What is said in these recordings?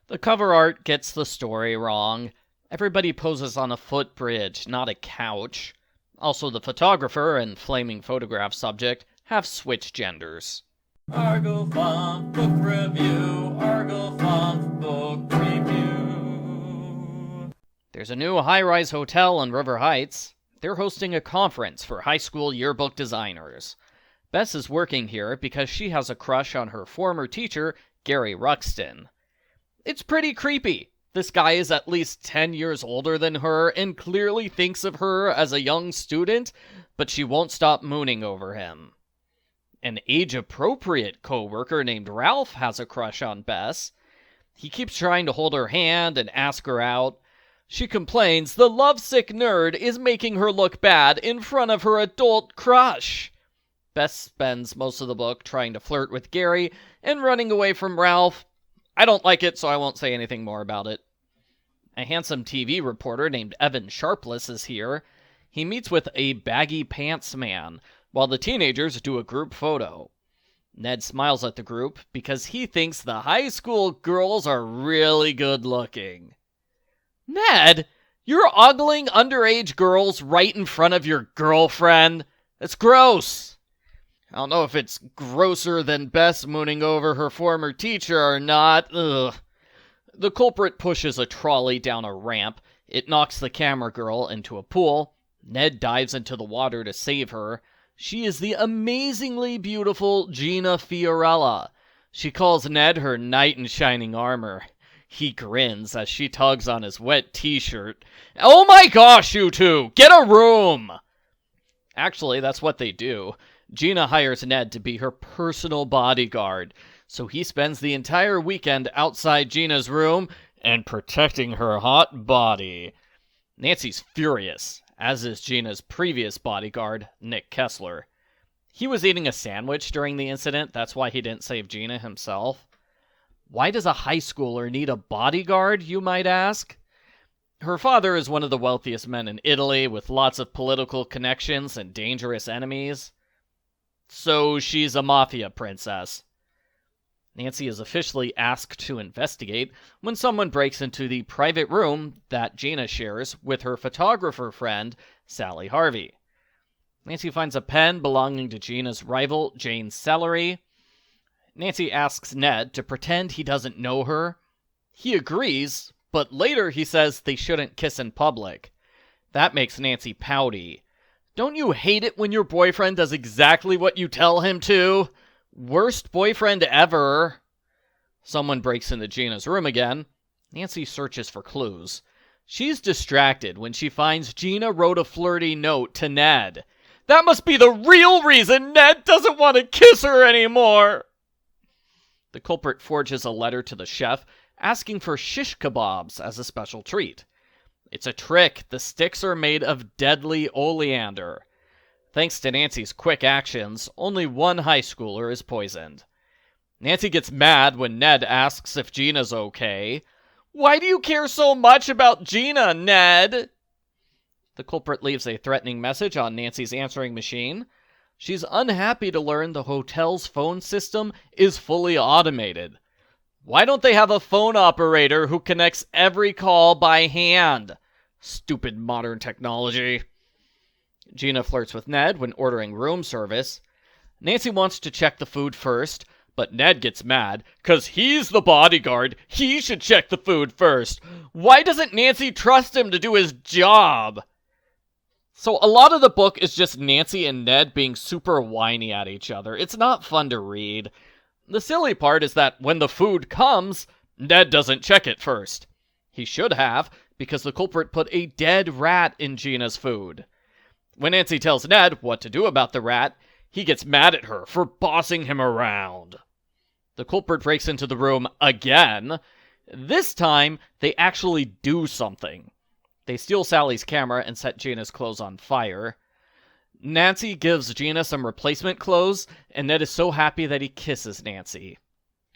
The cover art gets the story wrong. Everybody poses on a footbridge, not a couch. Also, the photographer and flaming photograph subject have switched genders. Argo Funk Book Review. Argo Funk Book Review. There's a new high-rise hotel in River Heights. They're hosting a conference for high school yearbook designers. Bess is working here because she has a crush on her former teacher, Gary Ruxton. It's pretty creepy. This guy is at least 10 years older than her and clearly thinks of her as a young student, but she won't stop mooning over him. An age-appropriate co-worker named Ralph has a crush on Bess. He keeps trying to hold her hand and ask her out. She complains the lovesick nerd is making her look bad in front of her adult crush. Bess spends most of the book trying to flirt with Gary and running away from Ralph. I don't like it, so I won't say anything more about it. A handsome TV reporter named Evan Sharpless is here. He meets with a baggy pants man, while the teenagers do a group photo. Ned smiles at the group because he thinks the high school girls are really good looking. Ned, you're ogling underage girls right in front of your girlfriend? That's gross. I don't know if it's grosser than Bess mooning over her former teacher or not. Ugh. The culprit pushes a trolley down a ramp. It knocks the camera girl into a pool. Ned dives into the water to save her. She is the amazingly beautiful Gina Fiorella. She calls Ned her knight in shining armor. He grins as she tugs on his wet t-shirt. Oh my gosh, you two! Get a room! Actually, that's what they do. Gina hires Ned to be her personal bodyguard, so he spends the entire weekend outside Gina's room and protecting her hot body. Nancy's furious, as is Gina's previous bodyguard, Nick Kessler. He was eating a sandwich during the incident, that's why he didn't save Gina himself. Why does a high schooler need a bodyguard, you might ask? Her father is one of the wealthiest men in Italy, with lots of political connections and dangerous enemies. So she's a mafia princess. Nancy is officially asked to investigate when someone breaks into the private room that Gina shares with her photographer friend, Sally Harvey. Nancy finds a pen belonging to Gina's rival, Jane Celery. Nancy asks Ned to pretend he doesn't know her. He agrees, but later he says they shouldn't kiss in public. That makes Nancy pouty. Don't you hate it when your boyfriend does exactly what you tell him to? Worst boyfriend ever. Someone breaks into Gina's room again. Nancy searches for clues. She's distracted when she finds Gina wrote a flirty note to Ned. That must be the real reason Ned doesn't want to kiss her anymore. The culprit forges a letter to the chef asking for shish kebabs as a special treat. It's a trick. The sticks are made of deadly oleander. Thanks to Nancy's quick actions, only one high schooler is poisoned. Nancy gets mad when Ned asks if Gina's okay. Why do you care so much about Gina, Ned? The culprit leaves a threatening message on Nancy's answering machine. She's unhappy to learn the hotel's phone system is fully automated. Why don't they have a phone operator who connects every call by hand? Stupid modern technology. Gina flirts with Ned when ordering room service. Nancy wants to check the food first, but Ned gets mad, 'cause he's the bodyguard. He should check the food first. Why doesn't Nancy trust him to do his job? So a lot of the book is just Nancy and Ned being super whiny at each other. It's not fun to read. The silly part is that when the food comes, Ned doesn't check it first. He should have, because the culprit put a dead rat in Gina's food. When Nancy tells Ned what to do about the rat, he gets mad at her for bossing him around. The culprit breaks into the room again. This time, they actually do something. They steal Sally's camera and set Gina's clothes on fire. Nancy gives Gina some replacement clothes, and Ned is so happy that he kisses Nancy.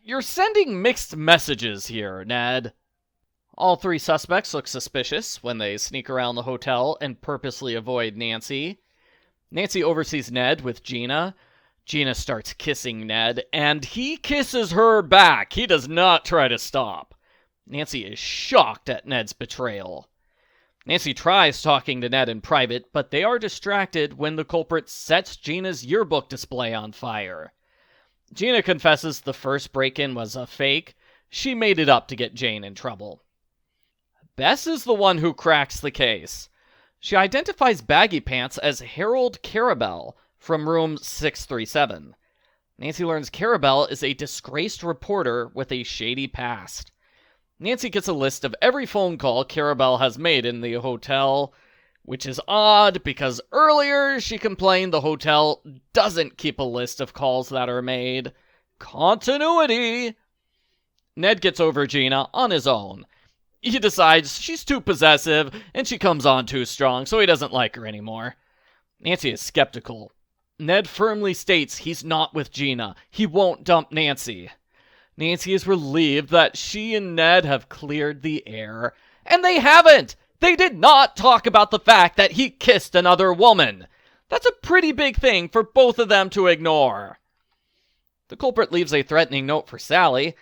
You're sending mixed messages here, Ned. All three suspects look suspicious when they sneak around the hotel and purposely avoid Nancy. Nancy oversees Ned with Gina. Gina starts kissing Ned, and he kisses her back. He does not try to stop. Nancy is shocked at Ned's betrayal. Nancy tries talking to Ned in private, but they are distracted when the culprit sets Gina's yearbook display on fire. Gina confesses the first break-in was a fake. She made it up to get Jane in trouble. Bess is the one who cracks the case. She identifies Baggy Pants as Harold Carabel from room 637. Nancy learns Carabel is a disgraced reporter with a shady past. Nancy gets a list of every phone call Carabel has made in the hotel, which is odd because earlier she complained the hotel doesn't keep a list of calls that are made. Continuity! Ned gets over Gina on his own. He decides she's too possessive and she comes on too strong, so he doesn't like her anymore. Nancy is skeptical. Ned firmly states he's not with Gina. He won't dump Nancy. Nancy is relieved that she and Ned have cleared the air. And they haven't! They did not talk about the fact that he kissed another woman. That's a pretty big thing for both of them to ignore. The culprit leaves a threatening note for Sally.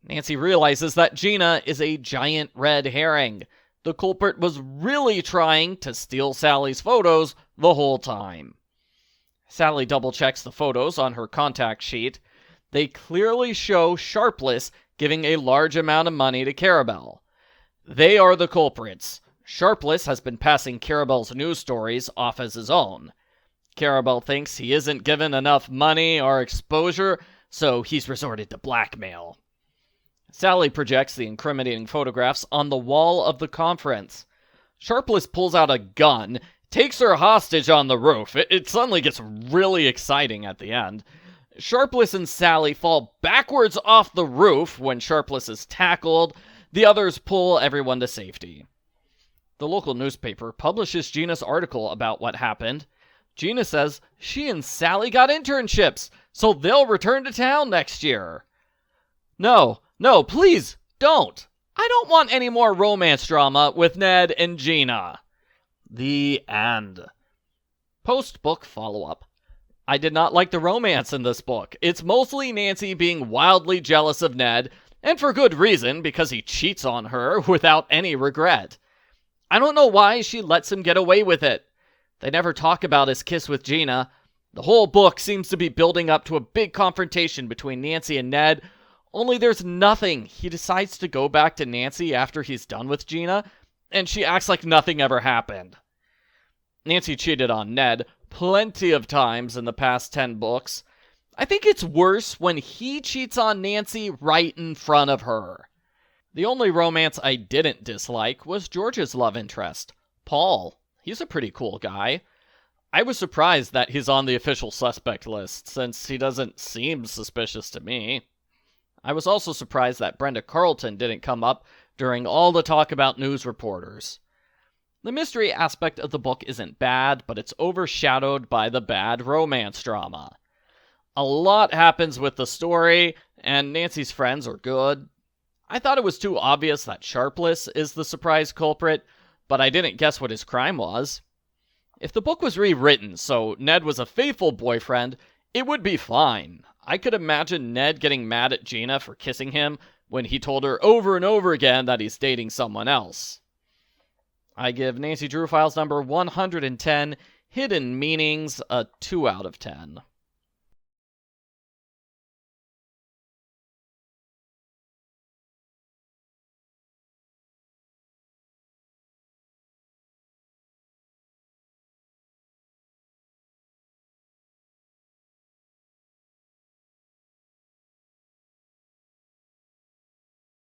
Nancy realizes that Gina is a giant red herring. The culprit was really trying to steal Sally's photos the whole time. Sally double-checks the photos on her contact sheet. They clearly show Sharpless giving a large amount of money to Carabel. They are the culprits. Sharpless has been passing Carabel's news stories off as his own. Carabel thinks he isn't given enough money or exposure, so he's resorted to blackmail. Sally projects the incriminating photographs on the wall of the conference. Sharpless pulls out a gun, takes her hostage on the roof. It suddenly gets really exciting at the end. Sharpless and Sally fall backwards off the roof when Sharpless is tackled. The others pull everyone to safety. The local newspaper publishes Gina's article about what happened. Gina says she and Sally got internships, so they'll return to town next year. No, please, don't. I don't want any more romance drama with Ned and Gina. The end. Post-book follow-up. I did not like the romance in this book. It's mostly Nancy being wildly jealous of Ned, and for good reason, because he cheats on her without any regret. I don't know why she lets him get away with it. They never talk about his kiss with Gina. The whole book seems to be building up to a big confrontation between Nancy and Ned, only there's nothing. He decides to go back to Nancy after he's done with Gina, and she acts like nothing ever happened. Nancy cheated on Ned plenty of times in the past 10 books. I think it's worse when he cheats on Nancy right in front of her. The only romance I didn't dislike was George's love interest, Paul. He's a pretty cool guy. I was surprised that he's on the official suspect list, since he doesn't seem suspicious to me. I was also surprised that Brenda Carlton didn't come up during all the talk about news reporters. The mystery aspect of the book isn't bad, but it's overshadowed by the bad romance drama. A lot happens with the story, and Nancy's friends are good. I thought it was too obvious that Sharpless is the surprise culprit, but I didn't guess what his crime was. If the book was rewritten so Ned was a faithful boyfriend, it would be fine. I could imagine Ned getting mad at Gina for kissing him when he told her over and over again that he's dating someone else. I give Nancy Drew Files number 110, Hidden Meanings, a 2 out of 10.